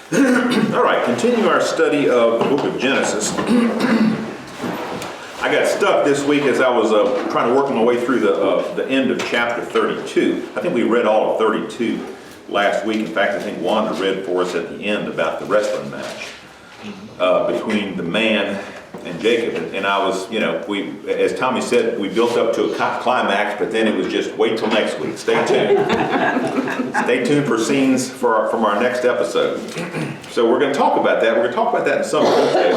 All right, continue our study of the book of Genesis. I got stuck this week as I was trying to work my way through the end of chapter 32. I think we read all of 32 last week. In fact, I think Wanda read for us at the end about the wrestling match between the man and Jacob. And I was, as Tommy said, we built up to a climax, but then it was just wait till next week. Stay tuned. Stay tuned for scenes from our next episode. So we're going to talk about that. We're going to talk about that in some detail.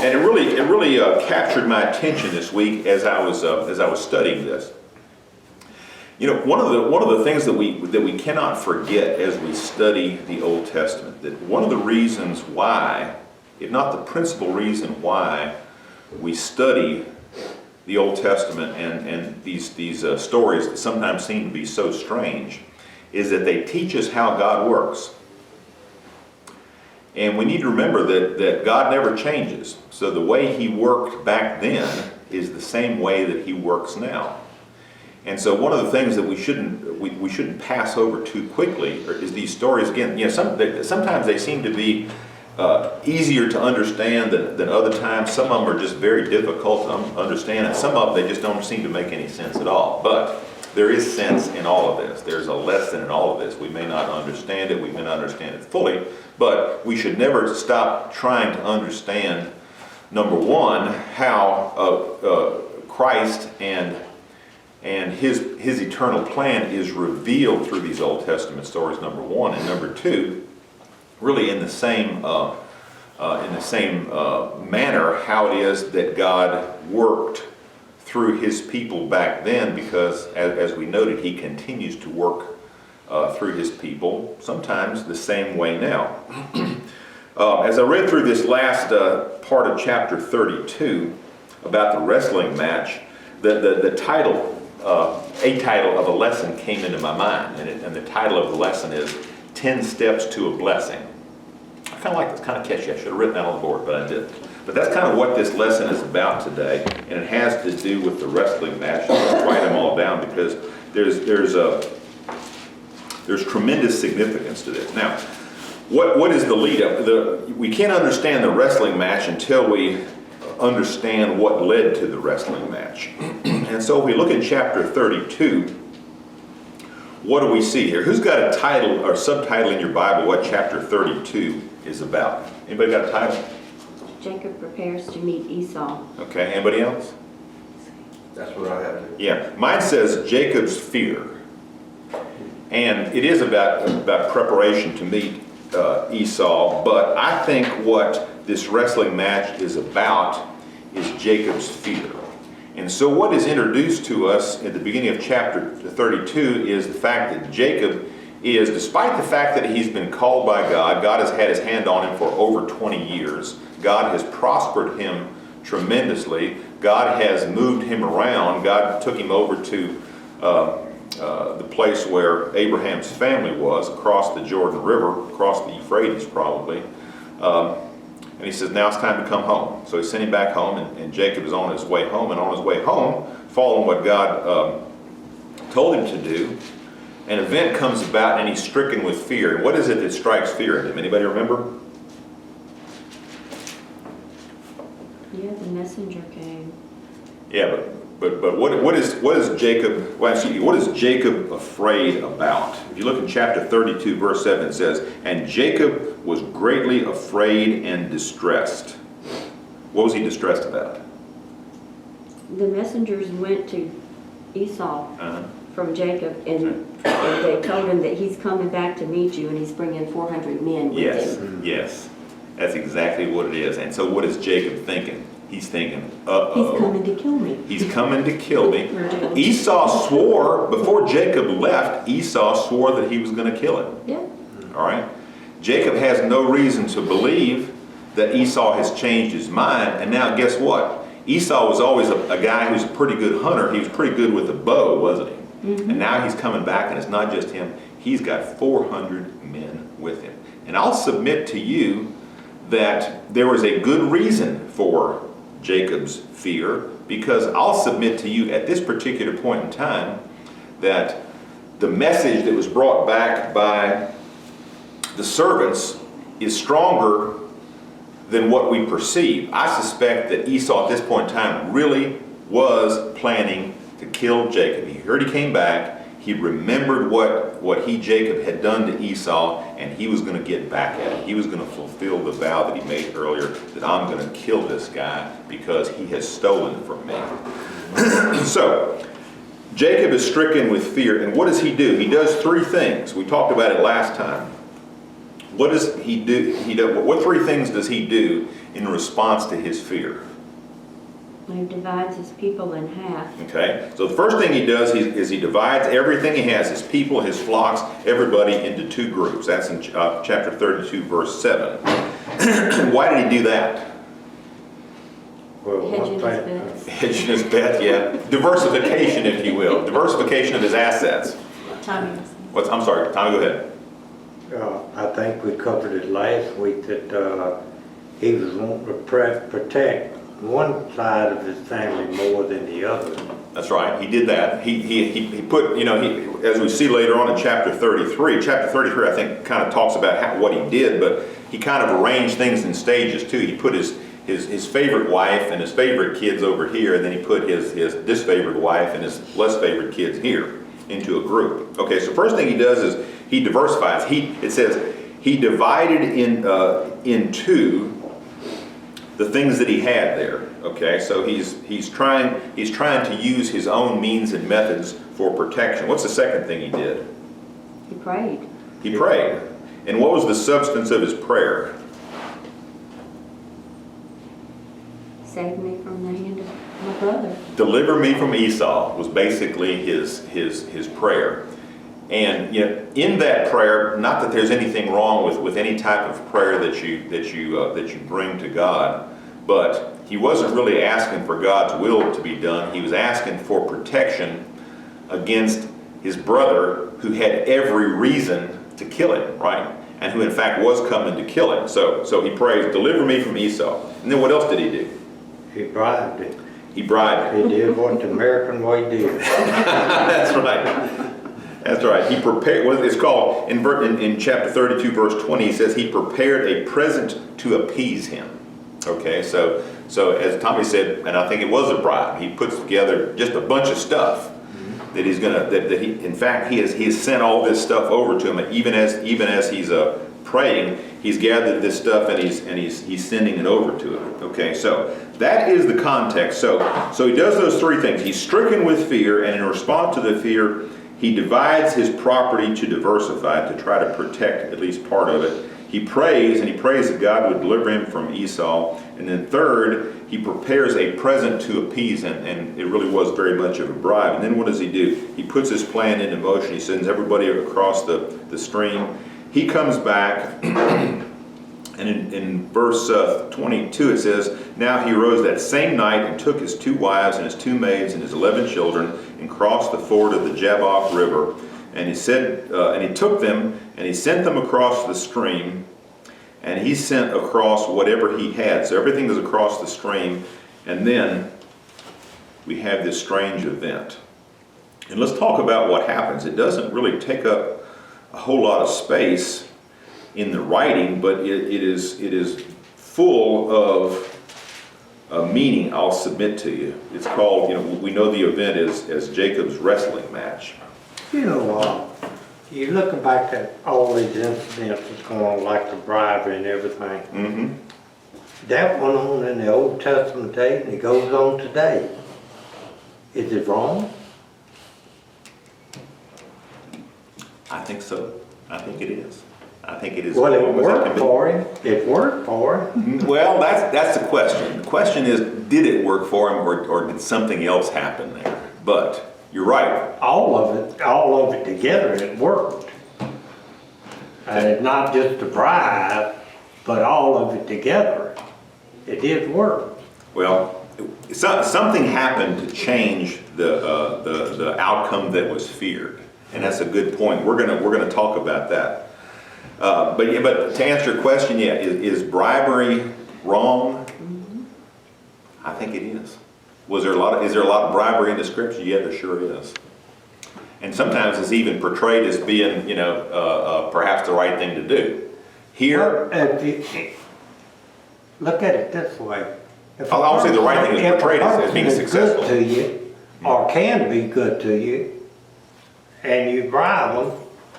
And it really captured my attention this week as I was studying this. One of the things that we cannot forget as we study the Old Testament, that one of the reasons why, if not the principal reason why, we study the Old Testament and these stories that sometimes seem to be so strange, is that they teach us how God works. And we need to remember that God never changes. So the way He worked back then is the same way that He works now. And so one of the things that we shouldn't pass over too quickly is these stories. Again, sometimes they seem to be easier to understand than other times. Some of them are just very difficult to understand, and some of them they just don't seem to make any sense at all. But there is sense in all of this. There's a lesson in all of this. We may not understand it. We may not understand it fully, but we should never stop trying to understand, number one, how Christ and his eternal plan is revealed through these Old Testament stories, number one, and number two, really in the same manner, how it is that God worked through His people back then, because as we noted, He continues to work through His people, sometimes the same way now. As I read through this last part of chapter 32 about the wrestling match, the title, a title of a lesson came into my mind, and the title of the lesson is 10 Steps to a Blessing. I kind of like this, kind of catchy. I should have written that on the board, but I didn't. But that's kind of what this lesson is about today, and it has to do with the wrestling match. I'll write them all down because there's tremendous significance to this. Now, what is the lead up? We can't understand the wrestling match until we understand what led to the wrestling match. And so if we look at chapter 32, what do we see here? Who's got a title or subtitle in your Bible what chapter 32 is about? Anybody got a title? Jacob prepares to meet Esau. Okay, anybody else? That's what I have. Yeah, mine says Jacob's fear. And it is about preparation to meet Esau, but I think what this wrestling match is about is Jacob's fear. And so what is introduced to us at the beginning of chapter 32 is the fact that Jacob is, despite the fact that he's been called by God, God has had His hand on him for over 20 years. God has prospered him tremendously. God has moved him around. God took him over to the place where Abraham's family was, across the Jordan River, across the Euphrates probably. And He says, now it's time to come home. So He sent him back home, and Jacob is on his way home. And on his way home, following what God told him to do, an event comes about and he's stricken with fear. And what is it that strikes fear in him? Anybody remember? Yeah, the messenger came. Yeah, but what is Jacob? Well, excuse me, what is Jacob afraid about? If you look in chapter 32, verse 7, it says, "And Jacob was greatly afraid and distressed." What was he distressed about? The messengers went to Esau from Jacob, and they told him that he's coming back to meet you, and he's bringing 400 men with him. Yes, that's exactly what it is. And so, what is Jacob thinking? He's thinking, uh-oh. He's coming to kill me. He's coming to kill me. Esau swore, before Jacob left, Esau swore that he was going to kill him. Yeah. All right? Jacob has no reason to believe that Esau has changed his mind. And now guess what? Esau was always a guy who's a pretty good hunter. He was pretty good with a bow, wasn't he? Mm-hmm. And now he's coming back, and it's not just him. He's got 400 men with him. And I'll submit to you that there was a good reason for Jacob's fear, because I'll submit to you at this particular point in time that the message that was brought back by the servants is stronger than what we perceive. I suspect that Esau at this point in time really was planning to kill Jacob. He heard he came back. He remembered what Jacob, had done to Esau, and he was going to get back at it. He was going to fulfill the vow that he made earlier, that I'm going to kill this guy because he has stolen from me. So, Jacob is stricken with fear, and what does he do? He does three things. We talked about it last time. What does he do? What three things does he do in response to his fear? He divides his people in half. Okay, so the first thing he does is he divides everything he has, his people, his flocks, everybody, into two groups. That's in chapter 32, verse 7. Why did he do that? Well, Hedging his one thing, bets. Hedging his bet, yeah. Diversification, if you will. Diversification of his assets. Tommy. I'm sorry, Tommy, go ahead. I think we covered it last week that he was wanting to protect one side of his family more than the other. That's right, he did that. He put, as we see later on in chapter 33, I think kind of talks about what he did, but he kind of arranged things in stages too. He put his favorite wife and his favorite kids over here, and then he put his disfavored wife and his less favored kids here into a group. Okay, so first thing he does is he diversifies. It says he divided into the things that he had there. Okay, so he's trying to use his own means and methods for protection. What's the second thing he did? He prayed. He prayed. And what was the substance of his prayer? Save me from the hand of my brother. Deliver me from Esau was basically his prayer. And in that prayer, not that there's anything wrong with any type of prayer that you bring to God, but he wasn't really asking for God's will to be done. He was asking for protection against his brother, who had every reason to kill him, right? And who in fact was coming to kill him. So he prays, deliver me from Esau. And then what else did he do? He bribed it. He bribed him. He did what the American way did. That's right. That's right. He prepared, what it's called, in chapter 32, verse 20, he says he prepared a present to appease him. Okay, so as Tommy said, and I think it was a bribe, he puts together just a bunch of stuff that he's gonna, that he, in fact, he has sent all this stuff over to him, and even as he's praying, he's gathered this stuff and he's sending it over to him. Okay, so that is the context. So he does those three things. He's stricken with fear, and in response to the fear, he divides his property to diversify, to try to protect at least part of it. He prays, and he prays that God would deliver him from Esau. And then third, he prepares a present to appease him, and it really was very much of a bribe. And then what does he do? He puts his plan into motion. He sends everybody across the stream. He comes back, and in verse 22 it says, now he arose that same night and took his 2 wives and his 2 maids and his 11 children and crossed the ford of the Jabbok River. And he said, and he took them and he sent them across the stream, and he sent across whatever he had. So everything is across the stream. And then we have this strange event. And let's talk about what happens. It doesn't really take up a whole lot of space in the writing, but it is full of meaning, I'll submit to you. It's called, we know the event as Jacob's wrestling match. You're looking back at all these incidents that's going on, like the bribery and everything. Mm-hmm. That went on in the Old Testament day, and it goes on today. Is it wrong? I think so. I think it is. I think it is. Well, it worked for him. It worked for him. Well, that's the question. The question is, did it work for him, or did something else happen there? But you're right. All of it together, it worked. And it's not just a bribe, but all of it together, it did work. Well, something happened to change the outcome that was feared, and that's a good point. We're gonna talk about that. But to answer your question, is bribery wrong? Mm-hmm. I think it is. Is there a lot of bribery in the scripture? Yeah, there sure is. And sometimes it's even portrayed as being, perhaps the right thing to do. Here, Well, look at it this way. If a I'll say the right thing is person- portrayed as being If a person is successful. good to you, or can be good to you, and you bribe them,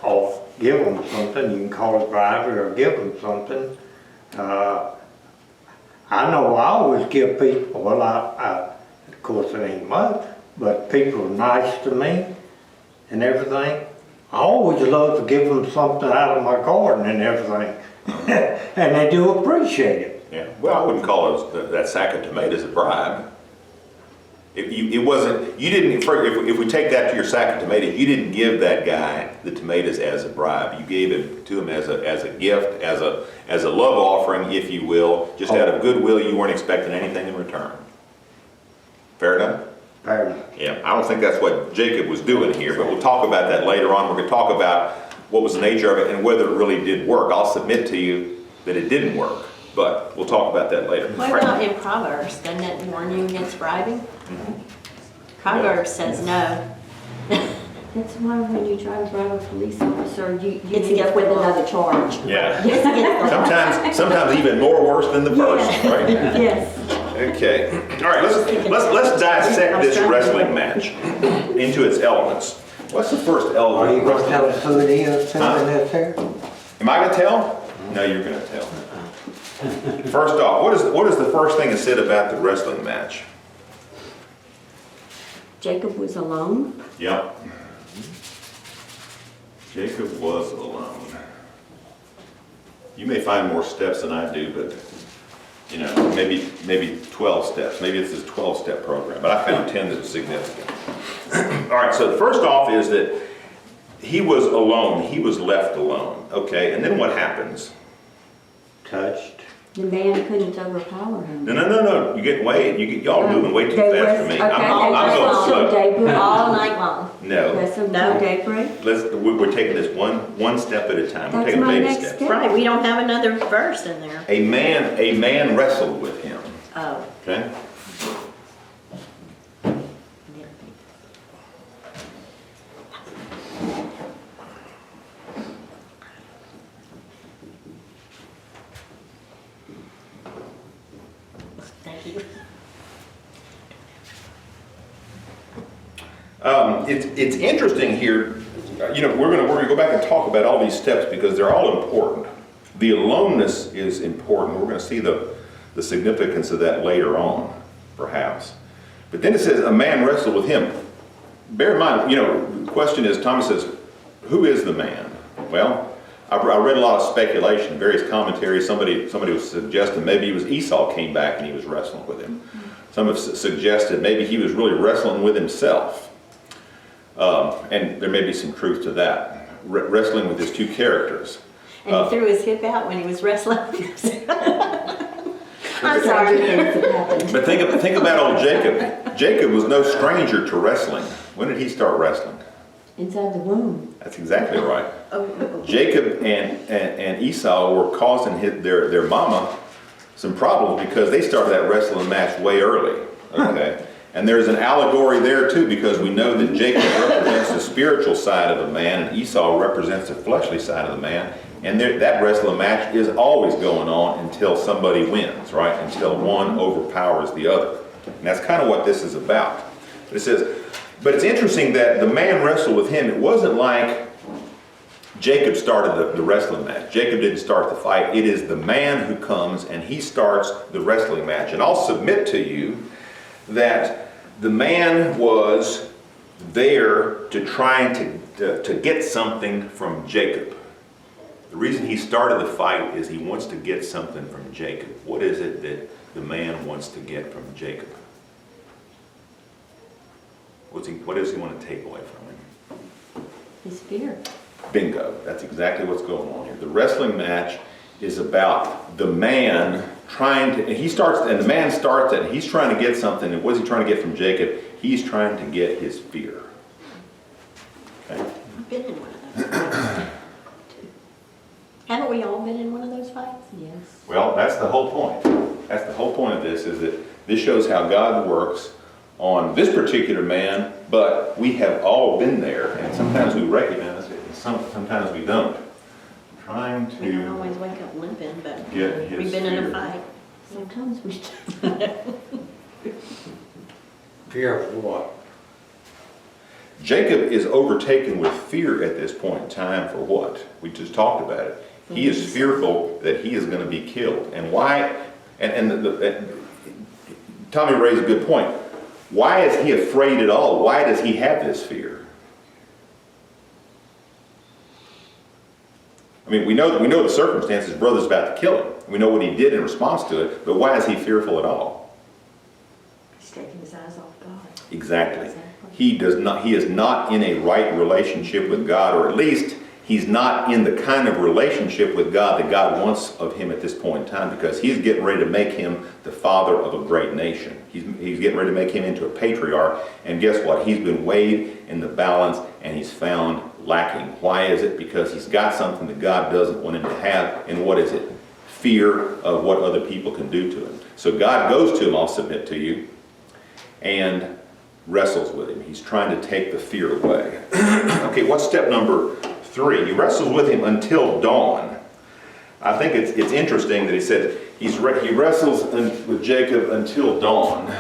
or give them something, you can call it bribery or give them something. I know I always give people, well, of course it ain't much, but people are nice to me and everything. I always love to give them something out of my garden and everything, and they do appreciate it. yeah, well, I wouldn't call that sack of tomatoes a bribe. It wasn't, you didn't, if we take that to your sack of tomatoes, you didn't give that guy the tomatoes as a bribe. You gave it to him as a gift, as a love offering, if you will, just out of goodwill. You weren't expecting anything in return. Fair enough? Fair enough. Yeah, I don't think that's what Jacob was doing here, but we'll talk about that later on. We're going to talk about what was the nature of it and whether it really did work. I'll submit to you that it didn't work, but we'll talk about that later. What about in Proverbs? Doesn't it warn you against bribing? Proverbs says no. That's why when you try to bribe a police officer, you It's end up against with the law. another charge. Yeah. It's against the Sometimes even more worse than the first, right? Yes. Okay. All right, let's dissect this wrestling match into its elements. What's the first Are you element? gonna tell us who it is, Huh? in this here? Am I gonna tell? No, you're gonna tell. First off, what is the first thing that's said about the wrestling match? Jacob was alone. Yep. Jacob was alone. You may find more steps than I do, but, you know, maybe 12 steps. Maybe it's this 12-step program, but I found 10 that was significant. All right, so first off is that he was alone. He was left alone, okay? And then what happens? Touched. The man couldn't overpower him. No. Y'all are moving way too fast for me. I'm going slow. daybreak. all night long. No, Wrestle No. till daybreak. we're taking this one step at a time. We're That's taking my baby next steps. step. Right, we don't have another verse in there. A man wrestled with him, Oh. okay? Thank you. It's interesting here, you know, we're gonna go back and talk about all these steps because they're all important. The aloneness is important. We're gonna see the significance of that later on, perhaps. But then it says, a man wrestled with him. Bear in mind, you know, the question is, Thomas says, who is the man? Well, I read a lot of speculation, various commentaries. Somebody was suggesting maybe it was Esau came back and he was wrestling with him. Some have suggested maybe he was really wrestling with himself. And there may be some truth to that. Wrestling with his two characters. And he threw his hip out when he was wrestling. I'm sorry. But think about old Jacob. Jacob was no stranger to wrestling. When did he start wrestling? Inside the womb. That's exactly right. Oh, Jacob and Esau were causing their mama some problems because they started that wrestling match way early. Okay. And there's an allegory there too, because we know that Jacob represents the spiritual side of a man and Esau represents the fleshly side of the man. And that wrestling match is always going on until somebody wins, right? Until one overpowers the other. And that's kind of what this is about. But it says, but it's interesting that the man wrestled with him. It wasn't like Jacob started the wrestling match. Jacob didn't start the fight. It is the man who comes and he starts the wrestling match. And I'll submit to you that the man was there to try to get something from Jacob. The reason he started the fight is he wants to get something from Jacob. What is it that the man wants to get from Jacob? What does he want to take away from him? His fear. Bingo. That's exactly what's going on here. The wrestling match is about the man trying to, and the man starts it, and he's trying to get something, and what is he trying to get from Jacob? He's trying to get his fear. Okay? I've been in one of those fights. Haven't we all been in one of those fights? Yes. Well, that's the whole point. That's the whole point of this, is that this shows how God works on this particular man, but we have all been there, and sometimes we recognize it, and sometimes we don't. trying We don't to always wake up limping, but get his we've been in fear. a fight. Sometimes we Fear of what? Jacob is overtaken with fear at this point in time for what? We just talked about it. He is fearful that he is going to be killed. And why? And Tommy raised a good point. Why is he afraid at all? Why does he have this fear? I mean, we know the circumstances. His brother's about to kill him. We know what he did in response to it, but why is he fearful at all? He's taking his eyes off God. Exactly. He is not in a right relationship with God, or at least he's not in the kind of relationship with God that God wants of him at this point in time, because he's getting ready to make him the father of a great nation. He's getting ready to make him into a patriarch, and guess what? He's been weighed in the balance and he's found lacking. Why is it? Because he's got something that God doesn't want him to have, and what is it? Fear of what other people can do to him. So God goes to him, I'll submit to you, and wrestles with him. He's trying to take the fear away. Okay, what's step number 3? He wrestles with him until dawn. I think it's interesting that he said he wrestles with Jacob until dawn.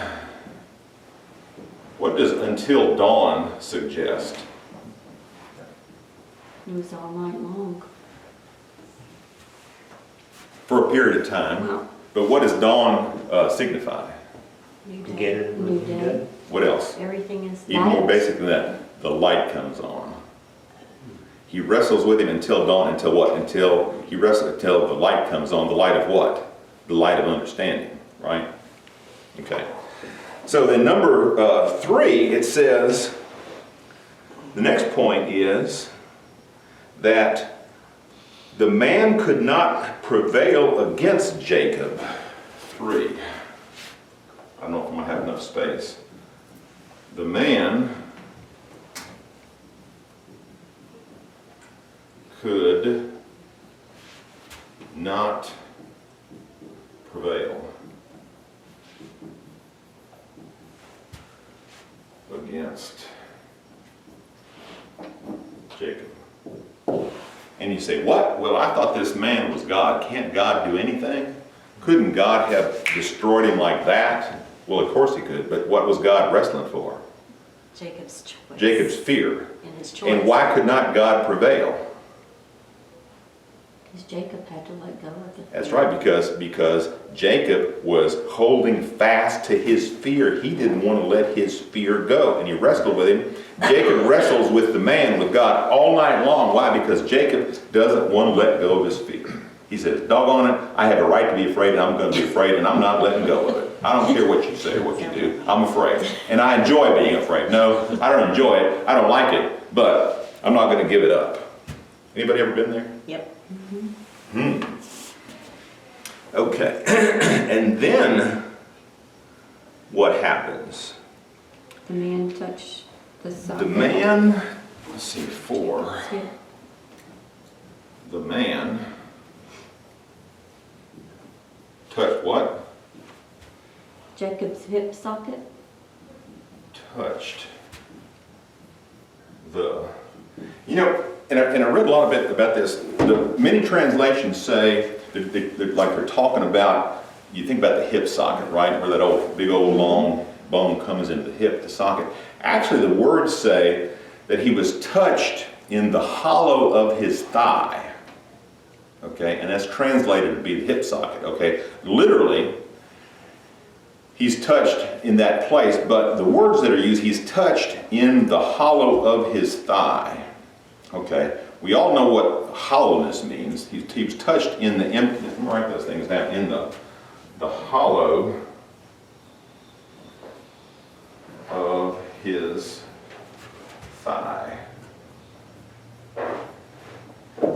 What does until dawn suggest? It was all night long. For a period of time. Wow. But what does dawn signify? New day. Get it? New day. What else? Everything is. Even more basic than that, the light comes on. He wrestles with him until dawn, until what? Until the light comes on. The light of what? The light of understanding, right? Okay. So then number 3, it says, the next point is that the man could not prevail against Jacob. 3. I don't know if I'm going to have enough space. The man could not prevail against Jacob. And you say, what? Well, I thought this man was God. Can't God do anything? Couldn't God have destroyed him like that? Well, of course he could, but what was God wrestling for? Jacob's choice. Jacob's fear. And his choice. And why could not God prevail? Because Jacob had to let go of the fear. That's right, because Jacob was holding fast to his fear. He didn't want to let his fear go, and he wrestled with him. Jacob wrestles with the man, with God, all night long. Why? Because Jacob doesn't want to let go of his fear. He says, doggone it, I have a right to be afraid, and I'm going to be afraid, and I'm not letting go of it. I don't care what you say or what you do. I'm afraid. And I enjoy being afraid. No, I don't enjoy it. I don't like it, but I'm not going to give it up. Anybody ever been there? Yep. Okay. And then what happens? The man touched the side. The man, let's see, 4. Yeah. The man touched what? Jacob's hip socket. Touched the, and I read a lot of it about this. Many translations say that they're talking about, you think about the hip socket, right? Where that big old long bone comes into the hip, the socket. Actually, the words say that he was touched in the hollow of his thigh. Okay, and that's translated to be the hip socket. Okay, literally, he's touched in that place, but the words that are used, he's touched in the hollow of his thigh. Okay, we all know what hollowness means. He was touched in the empty. Let me write those things down. In the hollow of his thigh.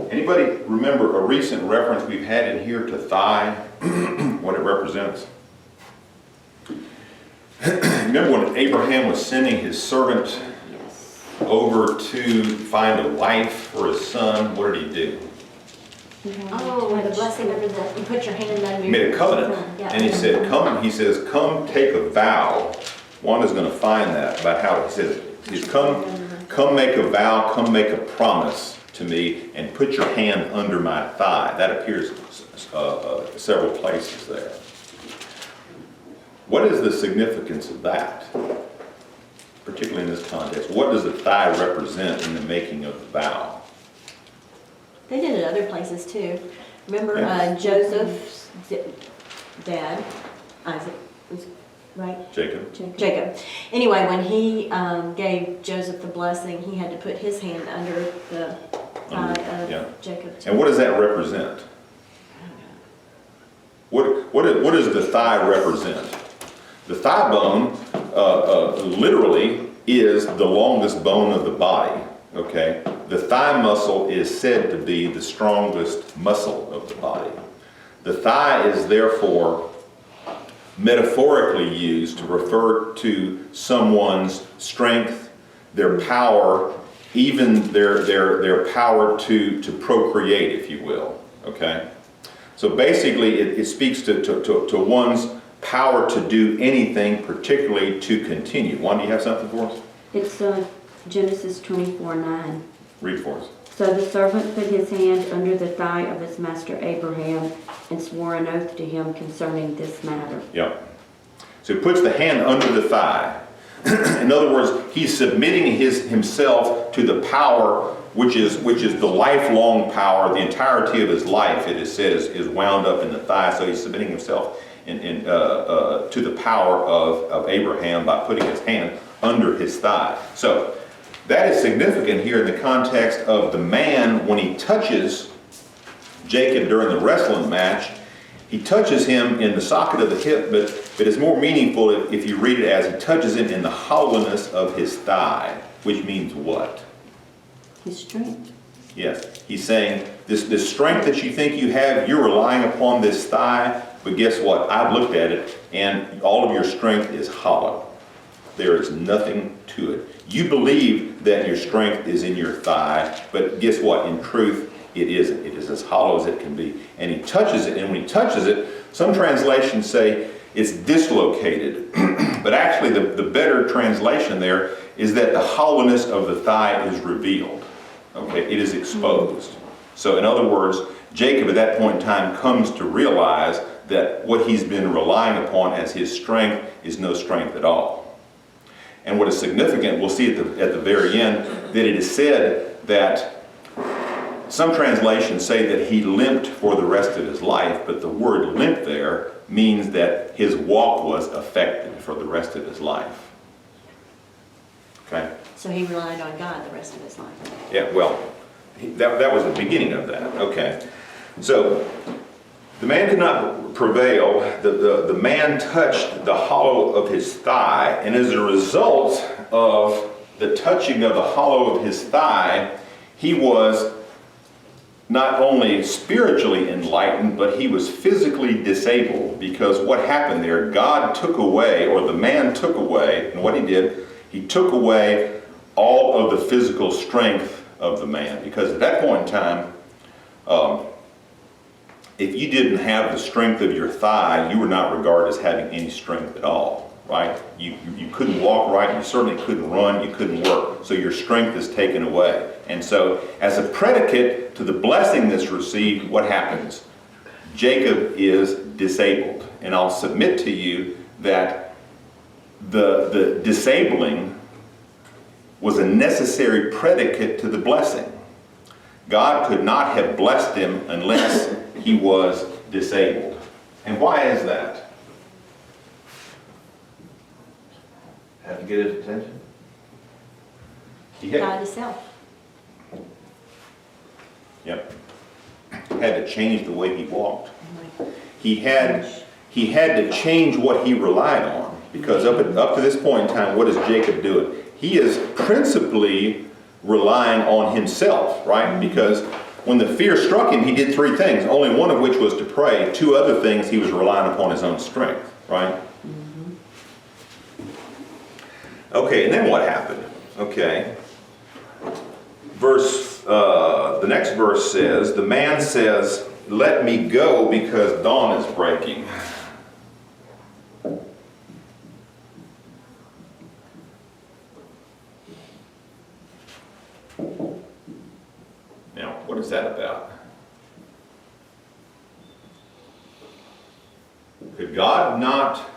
Anybody remember a recent reference we've had in here to thigh? What it represents? Remember when Abraham was sending his servant Yes. over to find a wife for his son? What did he do? Oh, the blessing over the, you put your hand under. He made a covenant. Yeah. And he said, come take a vow. Wanda's going to find that about how he says, come make a vow, come make a promise to me and put your hand under my thigh. That appears several places there. What is the significance of that, particularly in this context? What does the thigh represent in the making of the vow? They did it other places too. Remember Yes. Joseph's dad, Isaac, right? Jacob? Jacob. Anyway, when he gave Joseph the blessing, he had to put his hand under the thigh Yeah. of Jacob. too. And what does that represent? What does the thigh represent? The thigh bone literally is the longest bone of the body, okay? The thigh muscle is said to be the strongest muscle of the body. The thigh is therefore metaphorically used to refer to someone's strength, their power, even their power to procreate, if you will, okay? So basically it speaks to one's power to do anything, particularly to continue. Juan, do you have something for us? It's Genesis 24:9. Read for us. So the servant put his hand under the thigh of his master Abraham and swore an oath to him concerning this matter. Yep. So he puts the hand under the thigh. In other words, he's submitting himself to the power which is the lifelong power. The entirety of his life, it is said, is wound up in the thigh. So he's submitting himself to the power of Abraham by putting his hand under his thigh. So that is significant here in the context of the man, when he touches Jacob during the wrestling match, he touches him in the socket of the hip, but it's more meaningful if you read it as he touches him in the hollowness of his thigh, which means what? His strength. Yes, he's saying this strength that you think you have, you're relying upon this thigh, but guess what? I've looked at it, and all of your strength is hollow. There is nothing to it. You believe that your strength is in your thigh, but guess what? In truth, it isn't. It is as hollow as it can be. And he touches it, and when he touches it, some translations say it's dislocated. But actually, the better translation there is that the hollowness of the thigh is revealed. Okay, it is exposed. So in other words, Jacob at that point in time comes to realize that what he's been relying upon as his strength is no strength at all. And what is significant, we'll see at the very end, that it is said that some translations say that he limped for the rest of his life, but the word limp there means that his walk was affected for the rest of his life. Okay? So he relied on God the rest of his life. Yeah, well, that was the beginning of that. Okay. So the man could not prevail. The man touched the hollow of his thigh, and as a result of the touching of the hollow of his thigh, he was not only spiritually enlightened, but he was physically disabled, because what happened there, God took away, or the man took away, and what he did, he took away all of the physical strength of the man. Because at that point in time, if you didn't have the strength of your thigh, you were not regarded as having any strength at all, right? You couldn't walk right, you certainly couldn't run, you couldn't work. So your strength is taken away. And so as a predicate to the blessing that's received, what happens? Jacob is disabled. And I'll submit to you that the disabling was a necessary predicate to the blessing. God could not have blessed him unless he was disabled. And why is that? Have to get his attention. He had, God himself. yep, had to change the way he walked. He had to change what he relied on, because up to this point in time, what is Jacob doing? He is principally relying on himself, right? Because when the fear struck him, he did three things, only one of which was to pray. Two other things, he was relying upon his own strength, right? Mm-hmm. Okay, and then what happened? Okay. The next verse says, the man says, "Let me go because dawn is breaking." What is that about? Could God not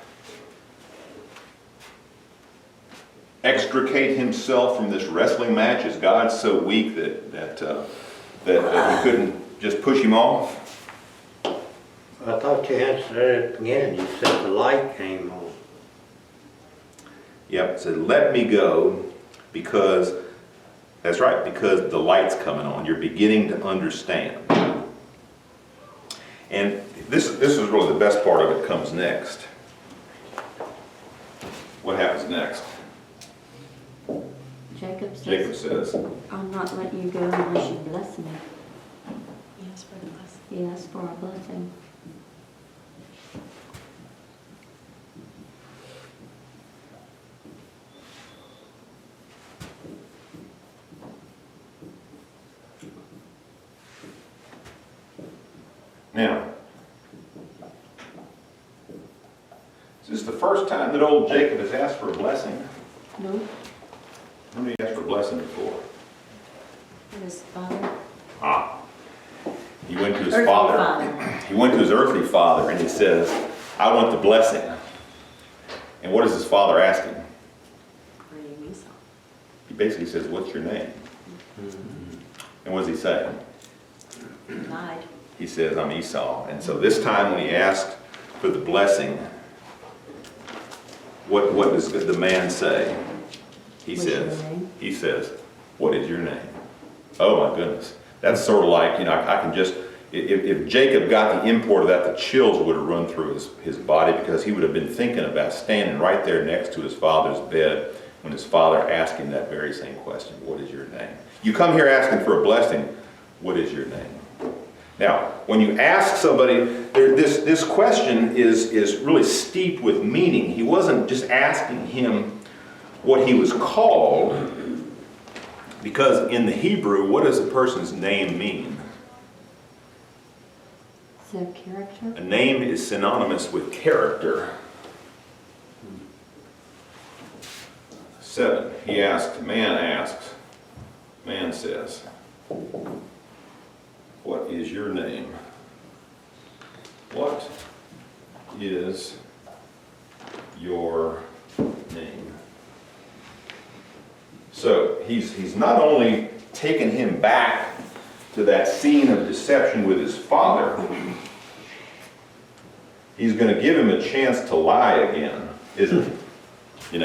extricate himself from this wrestling match? Is God so weak that he couldn't just push him off? I thought you answered that at the beginning, you said the light came on. Yep, it said, let me go, because, that's right, because the light's coming on. You're beginning to understand. And this is really the best part of it comes next. What happens next? Jacob says, I'll not let you go unless you bless me. Yes, for the blessing. He asked for a blessing. now, is this the first time that old Jacob has asked for a blessing? No? When did he ask for a blessing before? And his father. He went to his Earthly father. father. He went to his earthly father and he says, I want the blessing. And what is his father asking? Bring Esau. He basically says, what's your name? And what does he say? He lied. He says, I'm Esau. And so this time when he asked for the blessing, what does the man say? What's your name? He says, what is your name? Oh my goodness. That's sort of like, I can just, if Jacob got the import of that, the chills would have run through his body, because he would have been thinking about standing right there next to his father's bed when his father asked him that very same question, what is your name? You come here asking for a blessing, what is your name? Now, when you ask somebody, this question is really steeped with meaning. He wasn't just asking him what he was called, because in the Hebrew, what does a person's name mean? Is that character? A name is synonymous with character. 7, man says, what is your name? What is your name? So he's not only taken him back to that scene of deception with his father, he's going to give him a chance to lie again, isn't he?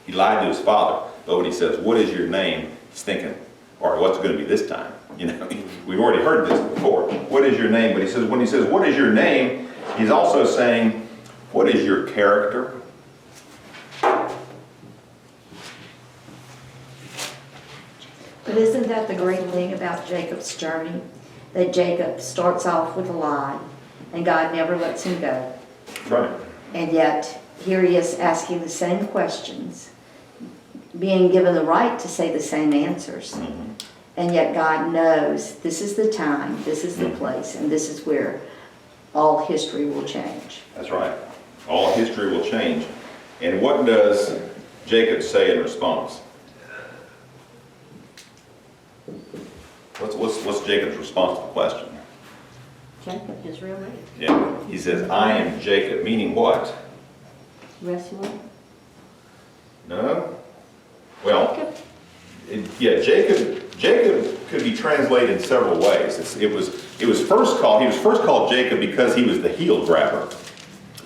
He lied to his father, but when he says, what is your name? He's thinking, all right, what's it going to be this time? We've already heard this before. What is your name? But when he says, what is your name? He's also saying, what is your character? But isn't that the great thing about Jacob's journey? That Jacob starts off with a lie, and God never lets him go. Right. And yet, here he is asking the same questions, being given the right to say the same answers. Mm-hmm. And yet God knows this is the time, this is the place, and this is where all history will change. That's right. All history will change. And what does Jacob say in response? What's Jacob's response to the question? Jacob, His real name. Yeah. He says, I am Jacob, meaning what? wrestler. No? Well, Jacob could be translated in several ways. He was first called Jacob because he was the heel grabber.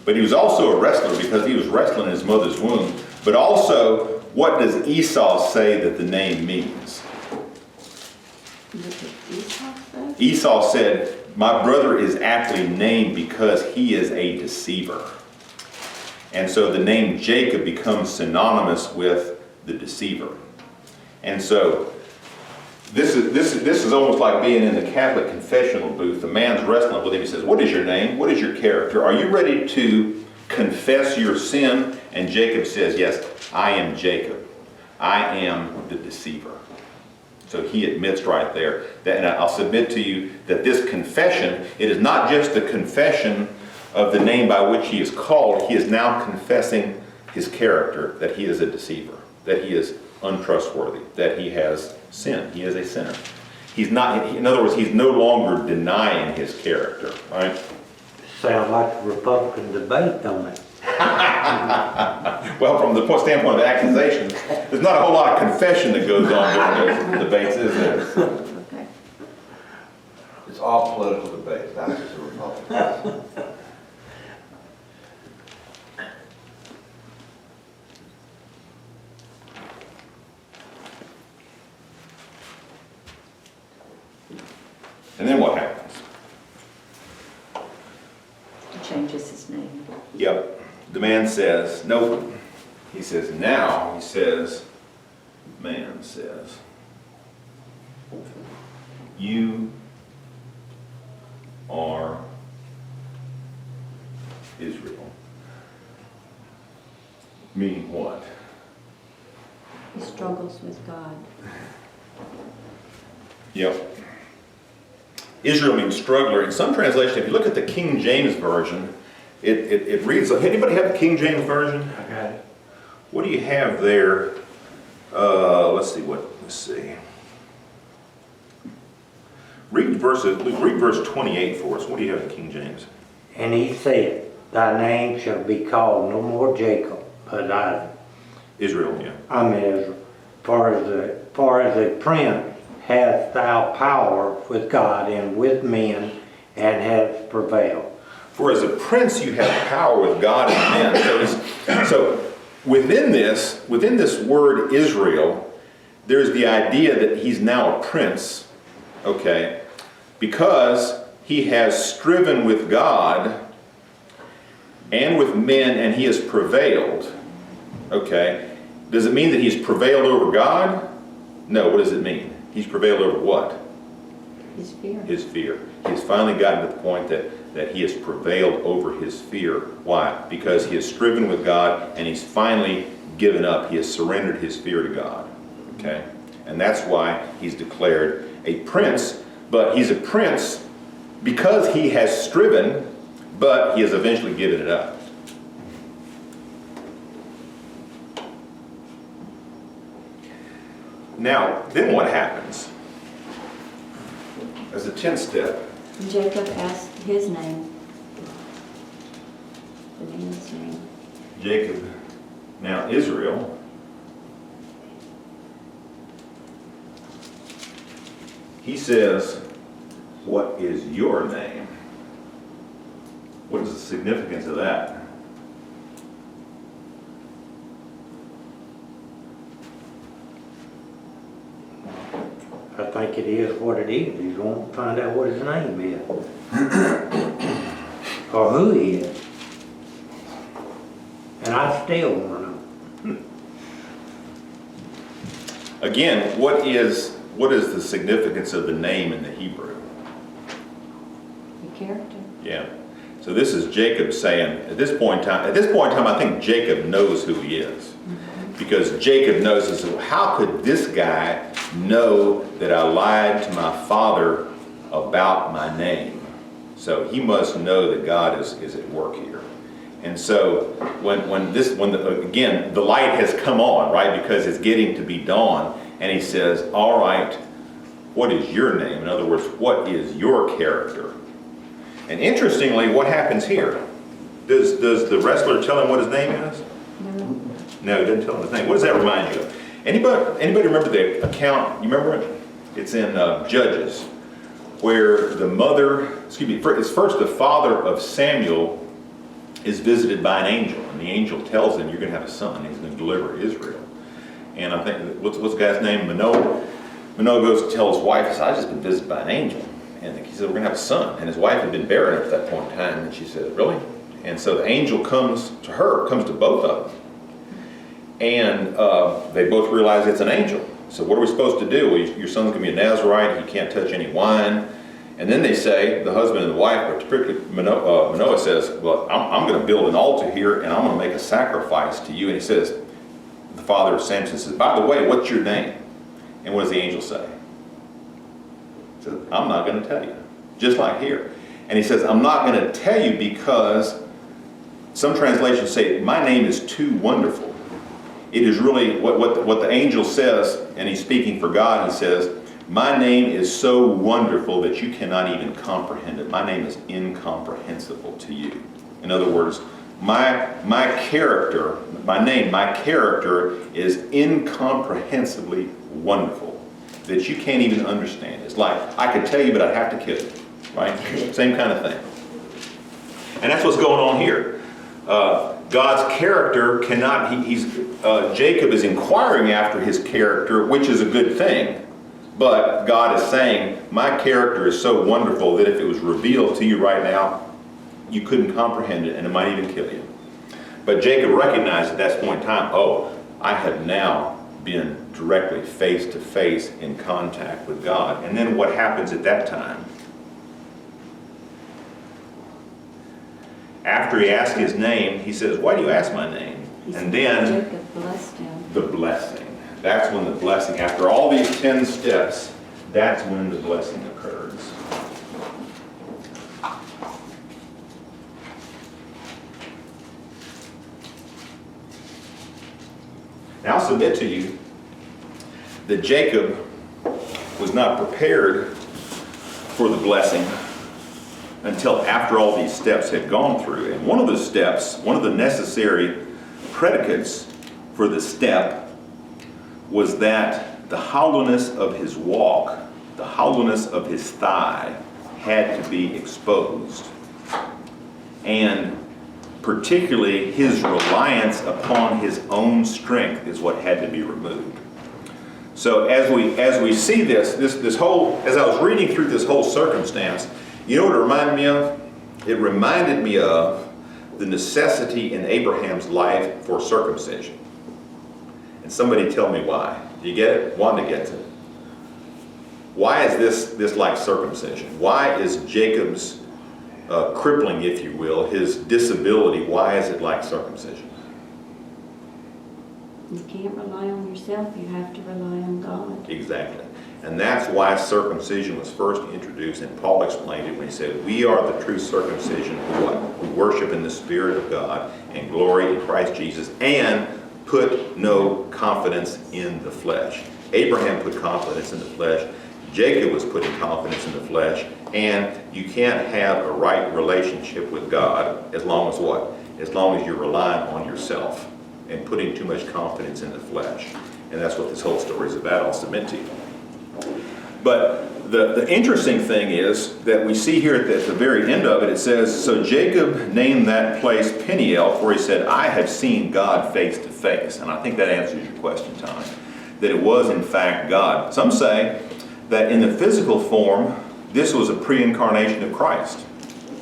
But he was also a wrestler because he was wrestling in his mother's womb. But also, what does Esau say that the name means? What did Esau say? Esau said, my brother is aptly named because he is a deceiver. And so the name Jacob becomes synonymous with the deceiver. And so this is almost like being in the Catholic confessional booth. The man's wrestling with him. He says, what is your name? What is your character? Are you ready to confess your sin? And Jacob says, yes, I am Jacob. I am the deceiver. So he admits right there that, and I'll submit to you that this confession, it is not just the confession of the name by which he is called. He is now confessing his character, that he is a deceiver, that he is untrustworthy, that he has sinned. He is a sinner. he's not, in other words, he's no longer denying his character, right? Sounds like a Republican debate, don't it? Well, from the standpoint of accusation, there's not a whole lot of confession that goes on during those debates, is there? Okay. It's all political debate, not just a Republican. And then what happens? He changes his name. Yep, the man says, nope. He says, now, he says, man says, you are Israel. Meaning what? He struggles with God. Yep. Israel means struggler. In some translation, if you look at the King James Version, it reads, anybody have the King James Version? Okay. What do you have there? Let's see. Read verse 28 for us. What do you have in King James? And he said, thy name shall be called no more Jacob, but Isaac. Israel, yeah. I mean, Israel. For as a prince hast thou power with God and with men, and hast prevailed. For as a prince you have power with God and men. So within this word Israel, there's the idea that he's now a prince, okay, because he has striven with God and with men and he has prevailed, okay. Does it mean that he's prevailed over God? No, what does it mean? He's prevailed over what? His fear. His fear. He's finally gotten to the point that he has prevailed over his fear. Why? Because he has striven with God and he's finally given up. He has surrendered his fear to God. Okay? And that's why he's declared a prince, but he's a prince because he has striven, but he has eventually given it up. Now, then what happens? As a 10th step, And Jacob asked his name. The man's name. Jacob, now Israel, he says, what is your name? What is the significance of that? I think it is what it is. He's going to find out what his name is. Or who he is. And I still want to know. Again, what is the significance of the name in the Hebrew? The character. Yeah. So this is Jacob saying, at this point in time, I think Jacob knows who he is. Because Jacob knows this. How could this guy know that I lied to my father about my name? So he must know that God is at work here. And so again, the light has come on, right? Because it's getting to be dawn. And he says, all right, what is your name? In other words, what is your character? And interestingly, what happens here? Does the wrestler tell him what his name is? No. No, he doesn't tell him his name. What does that remind you of? Anybody remember the account? You remember it? It's in Judges, where it's first the father of Samuel is visited by an angel, and the angel tells him, you're going to have a son. He's going to deliver Israel. And I think, what's the guy's name? Manoah. Manoah goes to tell his wife, he says, I've just been visited by an angel. And he said, we're going to have a son. And his wife had been barren up to that point in time. And she said, really? And so the angel comes to both of them. And they both realize it's an angel. So what are we supposed to do? Well, your son's going to be a Nazirite. He can't touch any wine. And then they say, the husband and the wife, but particularly Manoah says, well, I'm going to build an altar here and I'm going to make a sacrifice to you. And he says, the father of Samson says, by the way, what's your name? And what does the angel say? He says, I'm not going to tell you. Just like here. And he says, I'm not going to tell you because some translations say, my name is too wonderful. It is really what the angel says, and he's speaking for God. He says, My name is so wonderful that you cannot even comprehend it. My name is incomprehensible to you. In other words, my character is incomprehensibly wonderful that you can't even understand. It's like, I could tell you, but I'd have to kill you, right? Same kind of thing. And that's what's going on here. God's character cannot, Jacob is inquiring after his character, which is a good thing. But God is saying, my character is so wonderful that if it was revealed to you right now, you couldn't comprehend it and it might even kill you. But Jacob recognized at that point in time, oh, I have now been directly face to face in contact with God. And then what happens at that time? After he asked his name, he says, why do you ask my name? And then Jacob blessed him. the blessing. That's when the blessing, after all these 10 steps, that's when the blessing occurs. Now I'll submit to you that Jacob was not prepared for the blessing until after all these steps had gone through. And one of the steps, one of the necessary predicates for the step was that the hollowness of his walk, the hollowness of his thigh had to be exposed. And particularly his reliance upon his own strength is what had to be removed. So as we see this whole, as I was reading through this whole circumstance, you know what it reminded me of? It reminded me of the necessity in Abraham's life for circumcision. And somebody tell me why. Do you get it? Wanda gets it. Why is this like circumcision? Why is Jacob's crippling, if you will, his disability, why is it like circumcision? You can't rely on yourself, you have to rely on God. Exactly. And that's why circumcision was first introduced, and Paul explained it when he said, we are the true circumcision who what? Who worship in the Spirit of God and glory in Christ Jesus and put no confidence in the flesh. Abraham put confidence in the flesh. Jacob was putting confidence in the flesh. And you can't have a right relationship with God as long as what? As long as you're relying on yourself and putting too much confidence in the flesh. And that's what this whole story is about, I'll submit to you. But the interesting thing is that we see here at the very end of it, it says, so Jacob named that place Peniel, for he said, I have seen God face to face. And I think that answers your question, Tom, that it was in fact God. Some say that in the physical form, this was a pre-incarnation of Christ.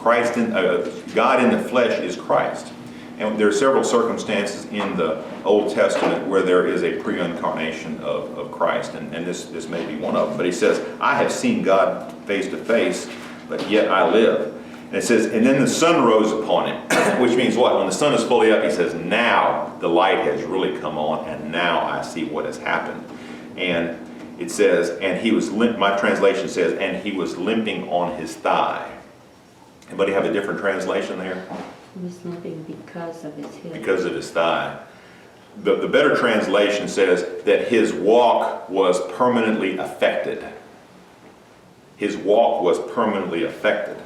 God in the flesh is Christ. And there are several circumstances in the Old Testament where there is a pre-incarnation of Christ, and this may be one of them. But he says, I have seen God face to face, but yet I live. And it says, and then the sun rose upon him, which means what? When the sun is fully up, he says, now the light has really come on, and now I see what has happened. And it says, and he was my translation says, and he was limping on his thigh. Anybody have a different translation there? He was limping because of his hip. Because of his thigh. The better translation says that his walk was permanently affected. His walk was permanently affected.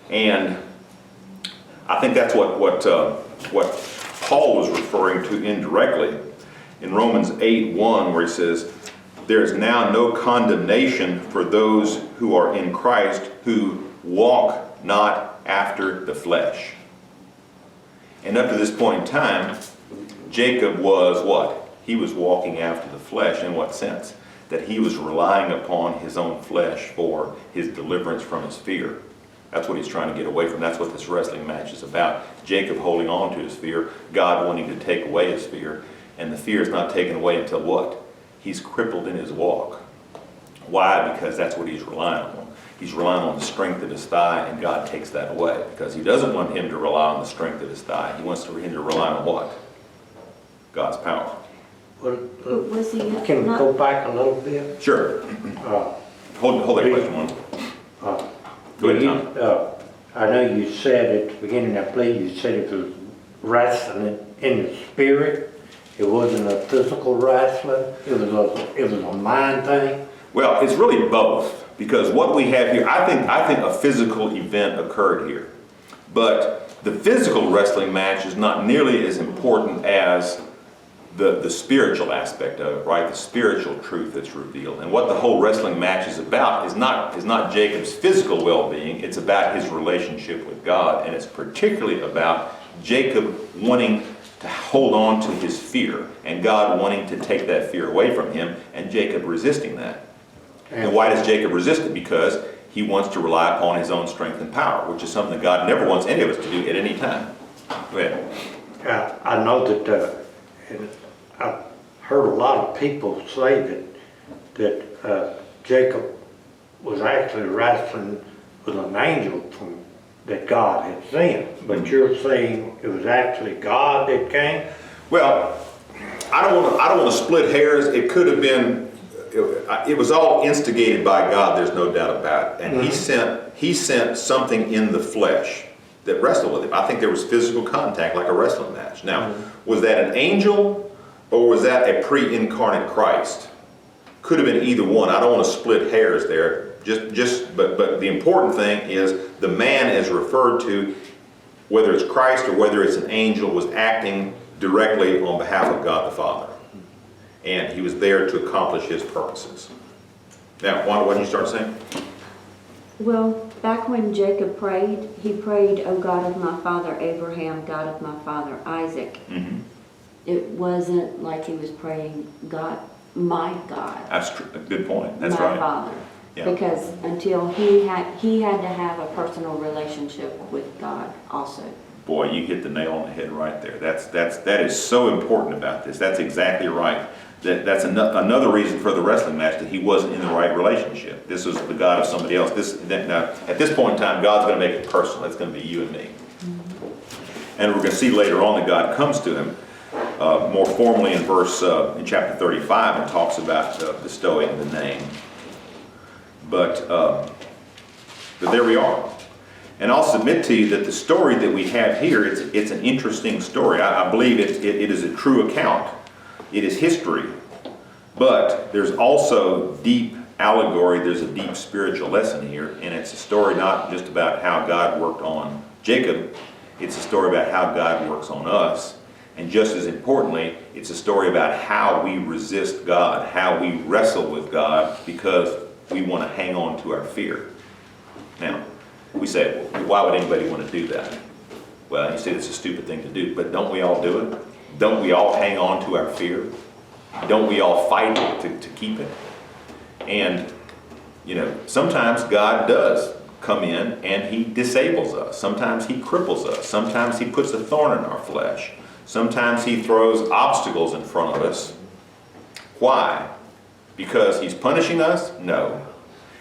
And I think that's what Paul was referring to indirectly in Romans 8:1, where he says, there is now no condemnation for those who are in Christ, who walk not after the flesh. And up to this point in time, Jacob was what? He was walking after the flesh. In what sense? That he was relying upon his own flesh for his deliverance from his fear. That's what he's trying to get away from. That's what this wrestling match is about. Jacob holding on to his fear, God wanting to take away his fear, and the fear is not taken away until what? He's crippled in his walk. Why? Because that's what he's relying on. He's relying on the strength of his thigh, and God takes that away because he doesn't want him to rely on the strength of his thigh. He wants him to rely on what? God's power. Well, Was he can we not? go back a little bit? Sure. Hold that question one. Go ahead, Tom. I know you said at the beginning, I believe you said it was wrestling in the spirit. It wasn't a physical wrestling. It was a mind thing. Well, it's really both, because what we have here, I think a physical event occurred here. But the physical wrestling match is not nearly as important as the spiritual aspect of it, right? The spiritual truth that's revealed. And what the whole wrestling match is about is not Jacob's physical well-being, it's about his relationship with God. And it's particularly about Jacob wanting to hold on to his fear, and God wanting to take that fear away from him, and Jacob resisting that. And why does Jacob resist it? Because he wants to rely upon his own strength and power, which is something that God never wants any of us to do at any time. Go ahead. I know that, and I've heard a lot of people say that Jacob was actually wrestling with an angel that God had sent, but you're saying it was actually God that came? Well, I don't want to split hairs. It could have been. It was all instigated by God. There's no doubt about it. And He sent something in the flesh that wrestled with him. I think there was physical contact, like a wrestling match. Now, was that an angel or was that a pre-incarnate Christ? Could have been either one. I don't want to split hairs there. But the important thing is the man is referred to, whether it's Christ or whether it's an angel, was acting directly on behalf of God the Father. And he was there to accomplish his purposes. Now, Wanda, what did you start saying? Well, back when Jacob prayed, he prayed, "O God of my father Abraham, God of my father Isaac." Mm-hmm. It wasn't like he was praying, "God, my God." That's true. A good point. That's my right. father. Yeah. Because until he had to have a personal relationship with God also. Boy, you hit the nail on the head right there. That is so important about this. That's exactly right. That's another reason for the wrestling match, that he wasn't in the right relationship. This was the God of somebody else. Now, at this point in time, God's going to make it personal. It's going to be you and me. Mm-hmm. And we're going to see later on that God comes to him more formally in chapter 35 and talks about bestowing the name. But there we are. And I'll submit to you that the story that we have here, it's an interesting story. I believe it is a true account. It is history. But there's also deep allegory, there's a deep spiritual lesson here. And it's a story not just about how God worked on Jacob, it's a story about how God works on us. And just as importantly, it's a story about how we resist God, how we wrestle with God because we want to hang on to our fear. Now, we say, well, why would anybody want to do that? Well, you say it's a stupid thing to do, but don't we all do it? Don't we all hang on to our fear? Don't we all fight to keep it? And, sometimes God does come in and he disables us. Sometimes he cripples us. Sometimes he puts a thorn in our flesh. Sometimes he throws obstacles in front of us. Why? Because he's punishing us? No.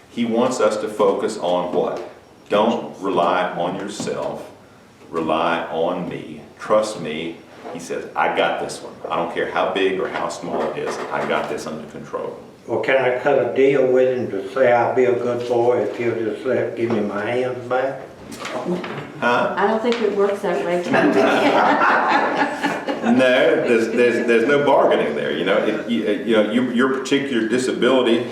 He wants us to focus on what? Don't rely on yourself. Rely on me. Trust me. He says, I got this one. I don't care how big or how small it is. I got this under control. Well, can I cut a deal with him to say I'll be a good boy if he'll just give me my hands back? Huh? I don't think it works that way, Tom. No, there's no bargaining there. Your particular disability,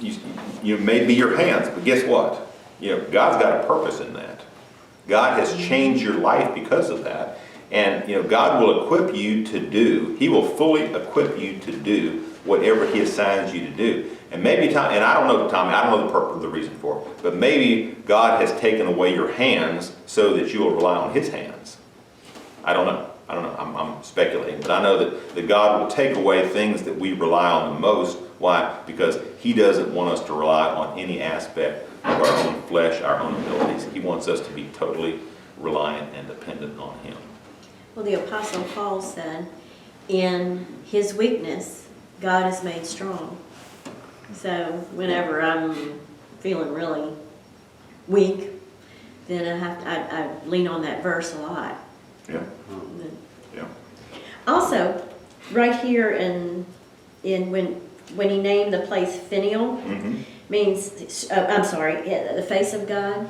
you may be your hands, but guess what? God's got a purpose in that. God has changed your life because of that. And, God will equip you to do, he will fully equip you to do whatever he assigns you to do. And maybe, Tommy, and I don't know, Tommy, I don't know the purpose, the reason for it, but maybe God has taken away your hands so that you will rely on his hands. I don't know. I'm speculating, but I know that God will take away things that we rely on the most. Why? Because he doesn't want us to rely on any aspect of our own flesh, our own abilities. He wants us to be totally reliant and dependent on him. Well, the Apostle Paul said, in his weakness, God is made strong. So whenever I'm feeling really weak, then I lean on that verse a lot. Yeah. Yeah. Also, right here in when he named the place Peniel, means, the face of God.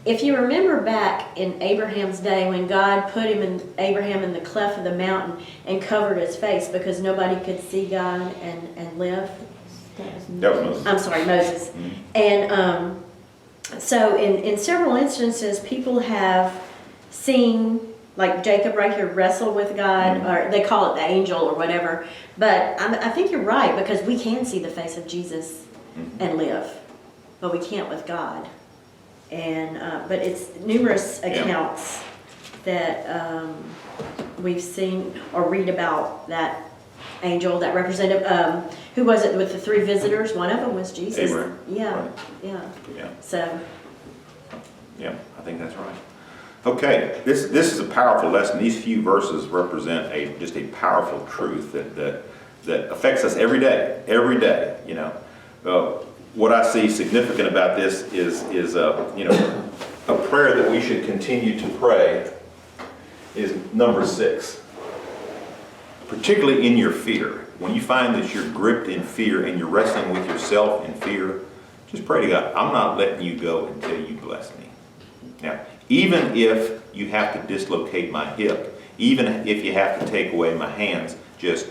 If you remember back in Abraham's day when God put Abraham in the cleft of the mountain and covered his face because nobody could see God and live. That was Moses. I'm sorry, Moses. And so in several instances, people have seen, like Jacob right here, wrestle with God, or they call it the angel or whatever. But I think you're right, because we can see the face of Jesus and live, but we can't with God. And but it's numerous accounts that we've seen or read about that angel, that representative. Who was it with the 3 visitors? One of them was Jesus. Abraham. Yeah, Right. yeah. Yeah. So, Yeah, I think that's right. Okay, this is a powerful lesson. These few verses represent just a powerful truth that affects us every day. Every day, you know. What I see significant about this is you know, a prayer that we should continue to pray is number 6. Particularly in your fear. When you find that you're gripped in fear and you're wrestling with yourself in fear, just pray to God, I'm not letting you go until you bless me. Now, even if you have to dislocate my hip, even if you have to take away my hands, just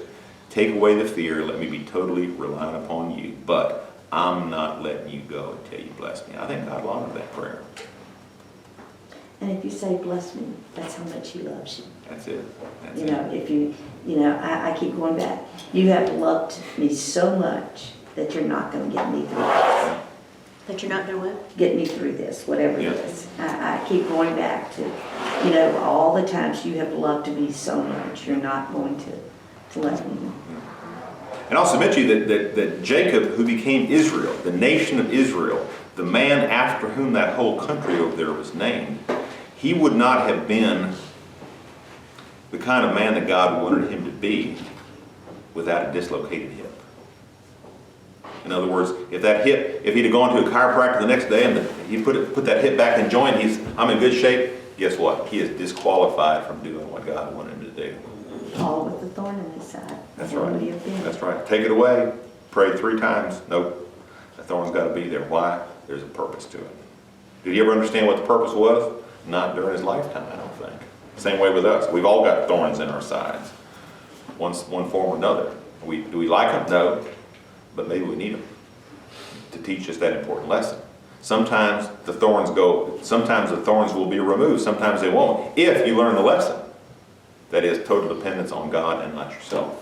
take away the fear, let me be totally reliant upon you. But I'm not letting you go until you bless me. I think God will honor that prayer. And if you say, bless me, that's how much he loves you. That's it. That's You it. know, if you, you know, I keep going back. You have loved me so much that you're not gonna get me through this. that you're not going to what? Get me through this, whatever it Yeah. is. I keep going back to, you know, all the times you have loved me so much, you're not going to let me. And I'll submit to you that Jacob, who became Israel, the nation of Israel, the man after whom that whole country over there was named, he would not have been the kind of man that God wanted him to be without a dislocated hip. In other words, if he'd have gone to a chiropractor the next day and he put that hip back in joint, I'm in good shape, guess what? He is disqualified from doing what God wanted him to do. All with the thorn in his side. That's Where right. would he have been? That's right. Take it away. Pray 3 times. Nope. The thorn's got to be there. Why? There's a purpose to it. Did he ever understand what the purpose was? Not during his lifetime, I don't think. Same way with us. We've all got thorns in our sides, one form or another. Do we like them? No. But maybe we need them to teach us that important lesson. Sometimes the thorns will be removed. Sometimes they won't. If you learn the lesson. That is total dependence on God and not yourself.